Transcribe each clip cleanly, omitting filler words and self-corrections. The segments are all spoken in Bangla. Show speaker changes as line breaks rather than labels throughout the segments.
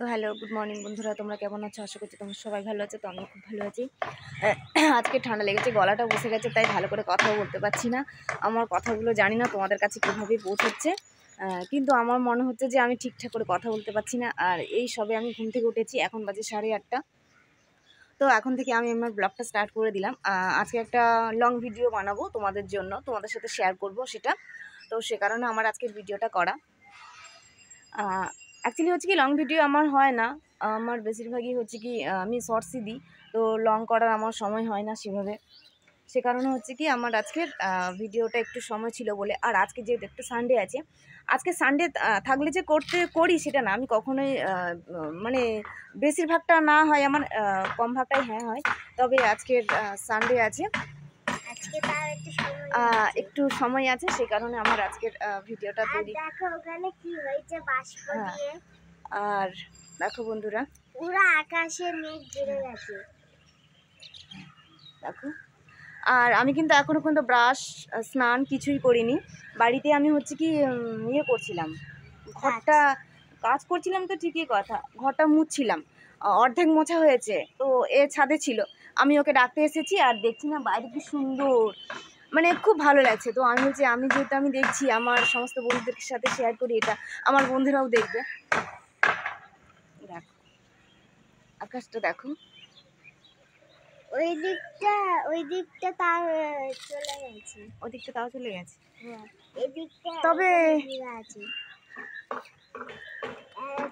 তো হ্যালো, গুড মর্নিং বন্ধুরা, তোমরা কেমন আছো? আশা করছি তোমরা সবাই ভালো আছো। তো আমি খুব ভালো আছি। আজকে ঠান্ডা লেগেছে, গলাটা বসে গেছে, তাই ভালো করে কথাও বলতে পারছি না। আমার কথাগুলো জানি না তোমাদের কাছে কীভাবে পৌঁছচ্ছে, কিন্তু আমার মনে হচ্ছে যে আমি ঠিকঠাক করে কথা বলতে পারছি না। আর এই সবে আমি ঘুম থেকে উঠেছি, এখন বাজে 8:30। তো এখন থেকে আমি আমার ব্লগটা স্টার্ট করে দিলাম। আজকে একটা লং ভিডিও বানাবো তোমাদের জন্য, তোমাদের সাথে শেয়ার করব সেটা। তো সে কারণে আমার আজকের ভিডিওটা করা। অ্যাকচুয়ালি হচ্ছে কি, লং ভিডিও আমার হয় না, আমার বেশিরভাগই হচ্ছে কি আমি শর্টসই দিই। তো লং করার আমার সময় হয় না সেভাবে। সে কারণে হচ্ছে কি আমার আজকের ভিডিওটা একটু সময় ছিল বলে। আর আজকে যেহেতু একটু সানডে আছে, আজকে সানডে থাকলে যে করি সেটা না, আমি কখনোই মানে বেশিরভাগটা না হয় আমার, কম ভাগটাই হ্যাঁ হয়। তবে আজকের সানডে আছে, আজকে তার একটু সময় আছে, সেই কারণে আমার আজকের ভিডিওটা তৈরি।
দেখো ওখানে কি হয়েছে বাষ্প দিয়ে।
আর দেখো বন্ধুরা,
পুরো আকাশে মেঘ ঘিরে গেছে
দেখো। আর আমি কিন্তু এখনো পর্যন্ত ব্রাশ স্নান কিছুই করিনি। বাড়িতে আমি হচ্ছে কি ইয়ে করছিলাম, ঘরটা কাজ করছিলাম। তো ঠিকই কথা, ঘরটা মুছছিলাম, অর্ধেক মোছা হয়েছে। তো এ ছাদে ছিল, আমি ওকে ডাকতে এসেছি। আর দেখছি না বাইরে কি সুন্দর, মানে খুব ভালো লাগছে। তো আমি বলছি, যেহেতু আমি দেখছি, আমার সমস্ত বন্ধুদের সাথে শেয়ার করি, এটা আমার বন্ধুরাও দেখবে। দেখো আকাশটা, দেখো
ওই দিকটা তার চলে গেছে,
ওই দিকটা তাও চলে গেছে।
হ্যাঁ এই দিকটা
তবে
আছে।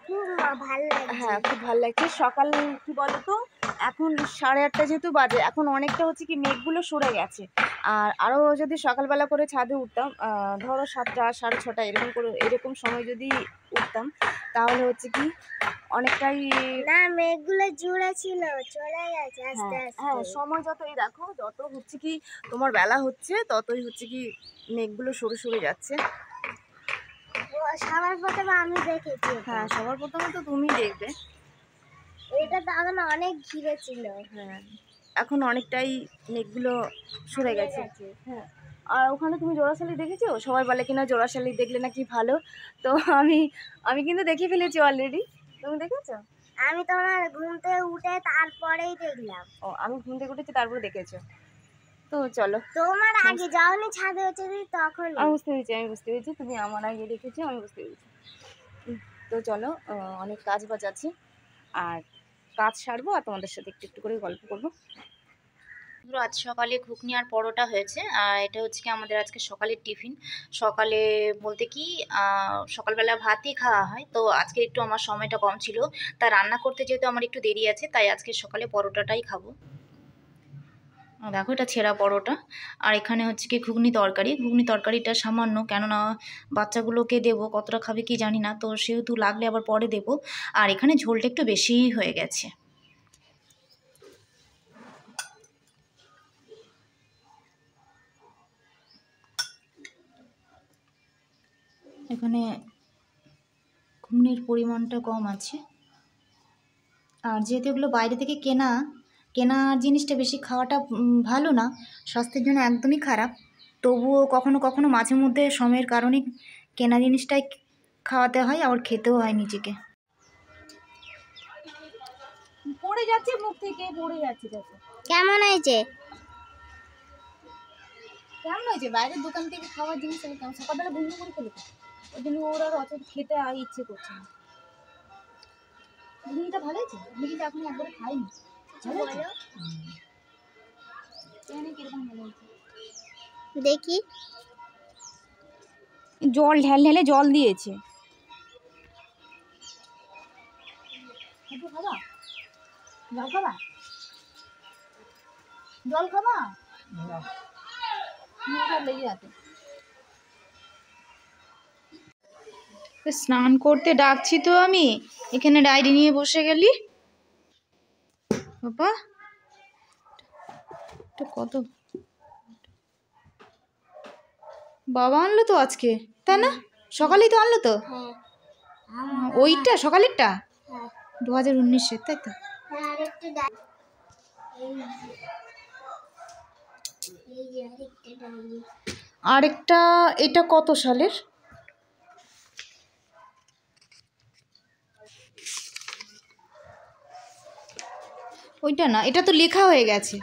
খুব ভালো লাগছে।
হ্যাঁ, খুব ভালো লাগছে। সকাল কি বলতো, এখন 8:30 যেহেতু বাজে, এখন অনেকটা হচ্ছে কি মেঘগুলো সরে গেছে। আর আরও যদি সকালবেলা করে ছাদে উঠতাম, ধরো 7টা 6:30 এরকম সময় যদি উঠতাম, তাহলে হচ্ছে কি অনেকটাই
না, মেঘগুলো জুড়ে ছিল, চলে গেছে আস্তে আস্তে।
হ্যাঁ, সময় যতই দেখো, যত হচ্ছে কি তোমার বেলা হচ্ছে, ততই হচ্ছে কি মেঘগুলো সরে সরে যাচ্ছে।
সবার প্রথমে আমি দেখেছি।
হ্যাঁ, সবার প্রথমে তো তুমি দেখবে।
এটা তো আমার অনেক ঘিরে ছিল।
হ্যাঁ, এখন অনেকটাই মেঘগুলো সরে গেছে। হ্যাঁ, আর ওখানে তুমি জোড়াশালি দেখেছো? সবাই বলে কিনা জোড়াশালি দেখলে নাকি ভালো। তো আমি কিন্তু দেখে ফেলেছি অলরেডি। তুমি দেখেছো?
আমি তোমার ঘুম থেকে উঠে তারপরেই দেখলাম।
ও, আমি ঘুম থেকে উঠেছি তারপরে দেখেছো? তো চলো,
তোমার আগে যাওনি ছাদে, হচ্ছে তখন
আমি বুঝতে পেরেছি তুমি আমার আগে দেখেছো, আমি বুঝতে পেরেছি। তো চলো, অনেক কাজ বাজ আছে, আর কাজ সারবো আর তোমাদের সাথে একটু একটু করে গল্প করবো। আজ সকালে ঘুগনি আর পরোটা হয়েছে, আর এটা হচ্ছে কি আমাদের আজকে সকালের টিফিন। সকালে বলতে কি সকালবেলা ভাতই খাওয়া হয়, তো আজকে একটু আমার সময়টা কম ছিল, তা রান্না করতে যেহেতু আমার একটু দেরি আছে, তাই আজকে সকালে পরোটাটাই খাবো। দেখো, এটা ছেঁড়া পরোটা। আর এখানে হচ্ছে কি ঘুগনি তরকারিটা সামান্য, কেননা বাচ্চাগুলোকে দেবো, কতটা খাবে কি জানি না, তো সেহেতু লাগলে আবার পরে দেবো। আর এখানে ঝোলটা একটু বেশিই হয়ে গেছে। এখানে ঘুগনির পরিমাণটা কম আছে। আর যেহেতু এগুলো বাইরে থেকে কেনা জিনিসটা বেশি খাওয়াটা ভালো না, স্বাস্থ্যের জন্য একদমই খারাপ। তবুও কখনো কখনো মাঝে মধ্যে সময়ের কারণে কেনা জিনিসটাই খাওয়াতে হয়, আবার খেতেও হয় নিজেকে। পড়ে যাচ্ছে, মুখ থেকে পড়ে যাচ্ছে। দেখো
কেমন হয়েছে?
কেমন হয়েছে? বাইরের দোকান থেকে খাওয়ার জিনিস আমি কেমন সকালবেলা বন্ধ করে ফেলে, ওই জন্য ওরা অত খেতে ইচ্ছে করছে না। ঘুগনিটা ভালো হয়েছে, আমি কিন্তু এখন একবার খাইনি।
দেখি,
জল ঢেলে জল দিয়েছে। জল খাবা স্নান করতে ডাকছি তো আমি, এখানে ডায়েরি নিয়ে বসে গেলি। বাবা, কত বাবা আনলো তো আজকে, তাই না? সকালেই তো আনলো তো। ওইটা সকালেরটা 2019-এর, তাই তো? আরেকটা, এটা কত সালের? ওইটা না, এটা তো লেখা হয়ে গেছে।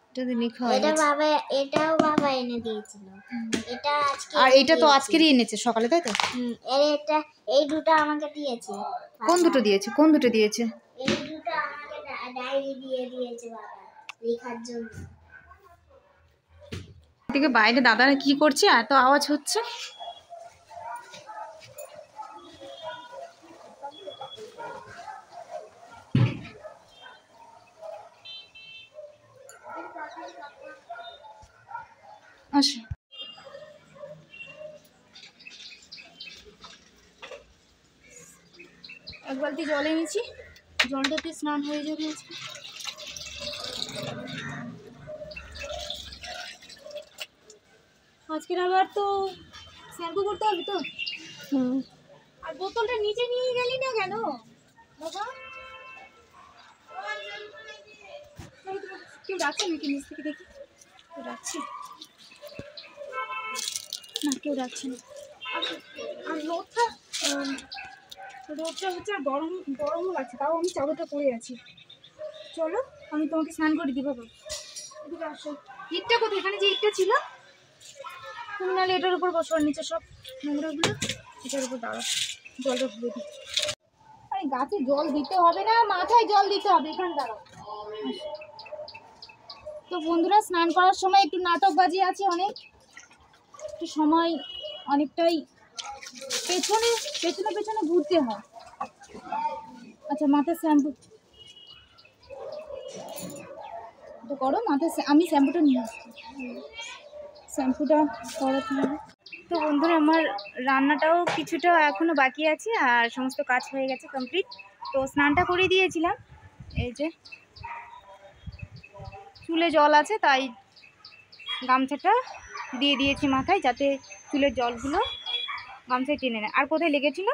এটাতে লেখা হয়ে
এটা
গেছে।
বাবা, এটাও বাবা এনে দিয়েছিল। এটা আজকে
আর
এনে
এটা তো
দিয়েছে।
আজকেরই এনেছে সকালে, তাই তো?
এটা এই দুটো আমাকে দিয়েছে।
কোন দুটো দিয়েছে? কোন দুটো দিয়েছে?
এই দুটো আমাকে ডায়েরি দিয়ে দিয়েছে বাবা লেখার জন্য।
এদিকে বাইরে দাদারা কি করছে, এত আওয়াজ হচ্ছে। আসো। এক বালতি জল এনেছি, জলটাতে স্নান হয়ে যাবে আজকে। আজকের আবার তো শ্যাম্পু করতে হবে তো। আর বোতলটা নিচে নিয়ে গেলি না কেন বাবা? কেউ ডাকছে নাকি নিচ থেকে? দেখি কেউ ডাকছে না, কেউ ডাকছে না। আর রোদটা হচ্ছে, আর গরমও লাগছে, তাও আমি চাদরটা পরে আছি। চলো আমি তোমাকে স্নান করে দিই বাবা। এদিকে আসো। ইটটা কোথায়? এখানে যে ইটটা ছিল, তুমি নাহলে এটার উপর বসো, আর নিচে সব নোংরাগুলো এটার উপর দাঁড়াও, জলটা ভরে দিই। আরে গাছে জল দিতে হবে না, মাথায় জল দিতে হবে, এখানে দাঁড়াও। তো বন্ধুরা, স্নান করার সময় একটু নাটকবাজি আছে অনেক, একটু সময় অনেকটাই পেছনে পেছনে পেছনে ঘুরতে হয়। আচ্ছা, মাথায় শ্যাম্পু করো, মাথায় আমি শ্যাম্পুটা নিয়ে আসছি, শ্যাম্পুটা করাতে হবে। তো বন্ধুরা, আমার রান্নাটাও কিছুটা এখনও বাকি আছে, আর সমস্ত কাজ হয়ে গেছে কমপ্লিট। তো স্নানটা করে দিয়েছিলাম, এই যে চুলে জল আছে তাই গামছাটা দিয়ে দিয়েছি মাথায়, যাতে চুলের জলগুলো গামছায় টেনে নেয়। আর কোথায় লেগেছিল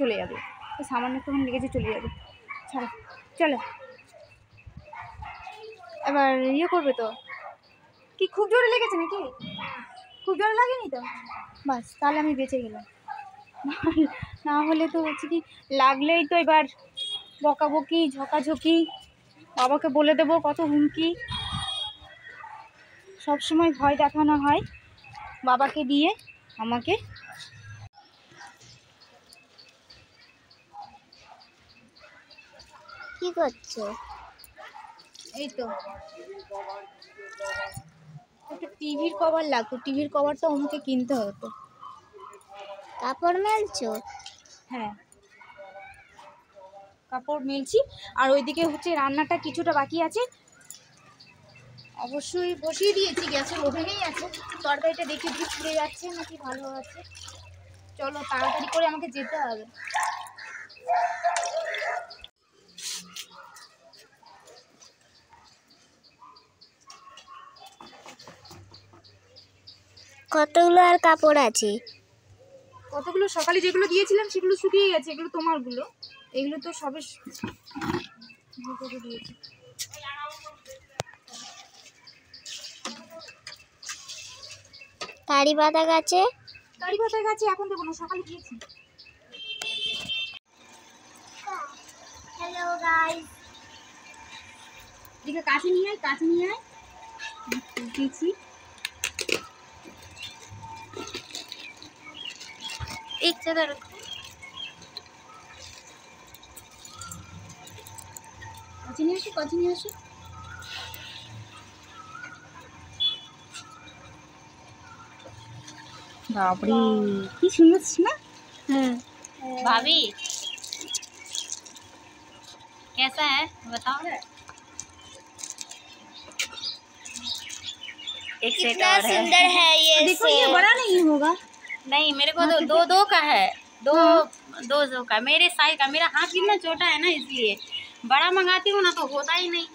চলে যাবে, সামান্য একটুখানি লেগেছে, চলে যাবে। ছাড়ো, চলো এবার ইয়ে করবে তো। কি খুব জোরে লেগেছে নাকি? খুব জোরে লাগেনি তো? বাস, তাহলে আমি বেঁচে গেলাম। না হলে তো হচ্ছে কি, লাগলেই তো এবার বকাবকি, ঝকাঝকি, বাবাকে বলে দেবো কত হুমকি। সবসময় ভয় দেখানো হয় বাবাকে দিয়ে আমাকে।
কি করছো?
এই তো একটা টিভির কভার লাগতো, টিভির কভারটা আমাকে কিনতে হতো।
কাপড় মেলছো?
হ্যাঁ, কাপড় মেলছি। আর ওইদিকে হচ্ছে রান্নাটা কিছুটা বাকি আছে, অবশ্যই বসিয়ে দিয়েছি, গ্যাসের ওভেনেই আছে। তরকারিটা দেখে দিয়ে পুড়ে যাচ্ছে নাকি ভালো আছে। চলো তাড়াতাড়ি করে আমাকে যেতে হবে।
কতগুলো আর কাপড় আছে?
কতগুলো সকালে যেগুলো দিয়েছিলাম সেগুলো শুকিয়ে গেছে, এগুলো তোমারগুলো, এগুলো তো সবে দিয়েছি।
কারি পাতা গাছে?
কারি পাতার গাছে এখন দেবো না, সকালে দিয়েছি।
হ্যালো গাইস,
এদিকে কাছে নিয়ে আয়, কাছে নিয়ে আয়, দিয়েছি।
एक जगह रखो।
কাছে নিয়ে আসো, কাছে নিয়ে আসো। বাপরে কি সুন্দর না?
भाभी कैसा है बताओ। एक सेट
कितना
और है।
सुंदर है ये
देखो ये बड़ा नहीं होगा।
नहीं मेरे को तो दो दो का है, दो दो दो का मेरे साइज का। मेरा हाथ कितना छोटा है ना, इसलिए बड़ा मंगाती हूँ ना तो होता ही नहीं।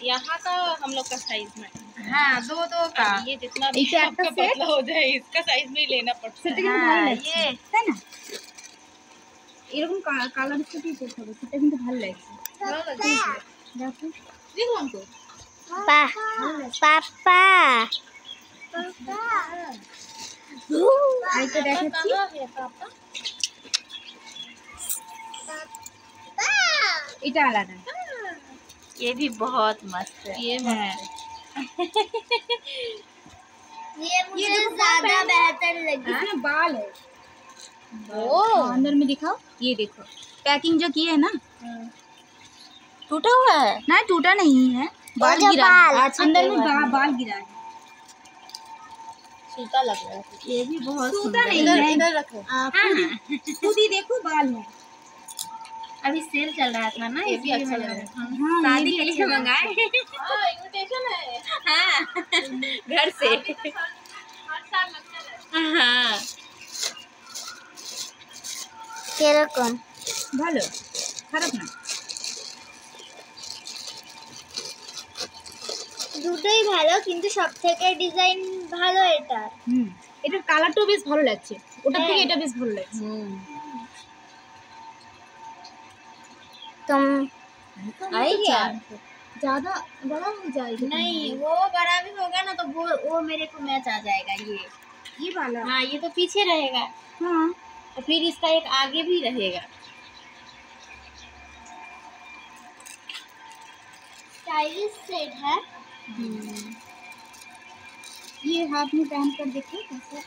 यहाँ का हम लोग का साइज में, हाँ दो दो का। ये जितना भी
এটা একটা
आपका
set?
पतला हो जाए इसका साइज में ही लेना पड़ता है।
সেটা কিন্তু ভালো লাগছে,
ये
তাই না? এরকম কালার সাথেই করতে হবে, সেটা কিন্তু ভালো লাগছে। দেখো
देखो हमको
पापा
আরেকটা দেখাচ্ছি। এটা আলাদা।
ये भी बहुत मस्त है।
ये है
ये मुझे ज्यादा बेहतर लगी।
इसमें बाल है।
ओ
अंदर में दिखाओ, ये देखो पैकिंग जो की है ना,
टूटा हुआ है।
ना टूटा नहीं है, बाल
जो
गिरा
बाल,
है।
अच्छा,
अंदर
कोई
में
बात नहीं।
बाल गिरा है।
सूता लग रहा है।
ये भी बहुत
सूता
सुंदर
नहीं
है।
है। इधर रखो।
खुद ही देखो बाल है।
अभी सेल चल रहा था ना, ये भी अच्छा लग रहा है।
हाँ,
शादी
ये
के
भी
लिए
अच्छा
मंगाए। इनविटेशन है। हाँ घर से। हाँ
কিরকম
ভালো, খারাপ না।
দুটোই ভালো, কিন্তু সবথেকে ডিজাইন ভালো এটা।
এটার কালারটাও বেশ ভালো লাগছে, ওটার থেকে
হ্যাঁ।
এটা বেশ ভালো লাগছে।
तुम
आई क्या?
ज्यादा बड़ा हो जाएगा।
नहीं वो बड़ा भी होगा ना तो वो मेरे को मैच आ जाएगा।
ये वाला।
हाँ ये तो पीछे रहेगा
हाँ
और फिर इसका एक आगे भी रहेगा।
स्टाइलिश सेट है।
ये हाथ में पहन कर देखो कैसे।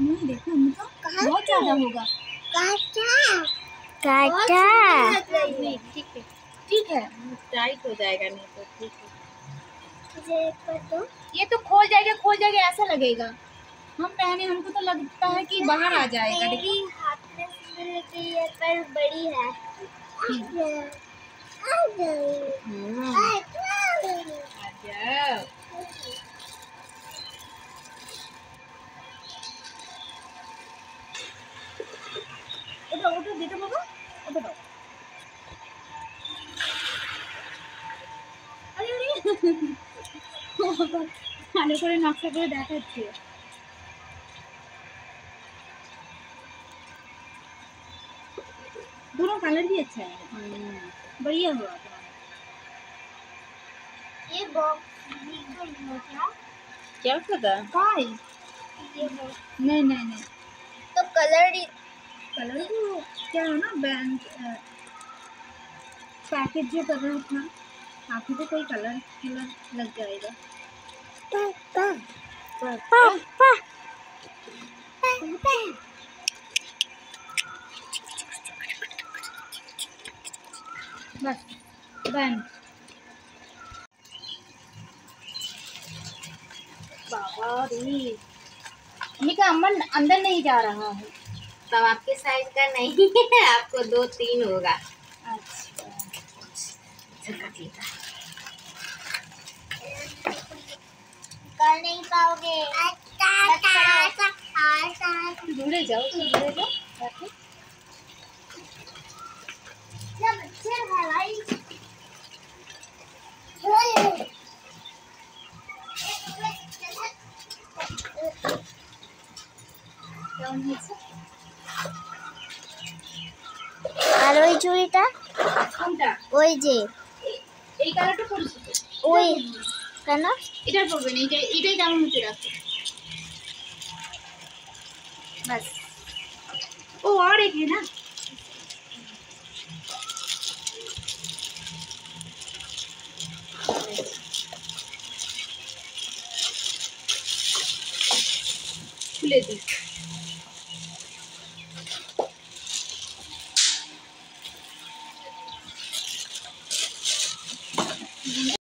नहीं देखो उनका बहुत ज्यादा होगा।
काटा
नहीं ठीक है,
ठीक है,
टाइट हो जाएगा नहीं तो ठीक है।
ये तो खोल जाएगा ऐसा लगेगा। हम पहने हमको तो लगता है कि बाहर आ जाएगा।
मेरी हाथ में सिल गई है पर बड़ी है।
ওটা দিতে বাবা, ওটা দাও। আরে ভালো করে নকশা করে দেখাচ্ছে। दोनों कलर भी अच्छा है, बढ़िया हुआ।
ये बॉक्स क्या?
क्या पता।
ये box।
नहीं
तो कलर
कलर तो क्या है ना, बैंक पैकेज जो कर रहा था आपको तो कोई कलर लग जाएगा। बस बैंक। बाबा रे, निका अम्मा अंदर नहीं जा रहा है।
तब आपके साइज का नहीं है, आपको 2-3 होगा।
अच्छा
कर नहीं पाओगे।
दूरे जाओ जाके।
जब अच्छे है भाई।
কেমন হয়েছে?
আর ওই চুড়িটা
কোনটা?
ওই যে
এই কালারটা পরিচিত।
ওই কেন
এটা পরবে না, এটাই যেমন হচ্ছে রাখো बस। ओ और एक है ना, खुले दी।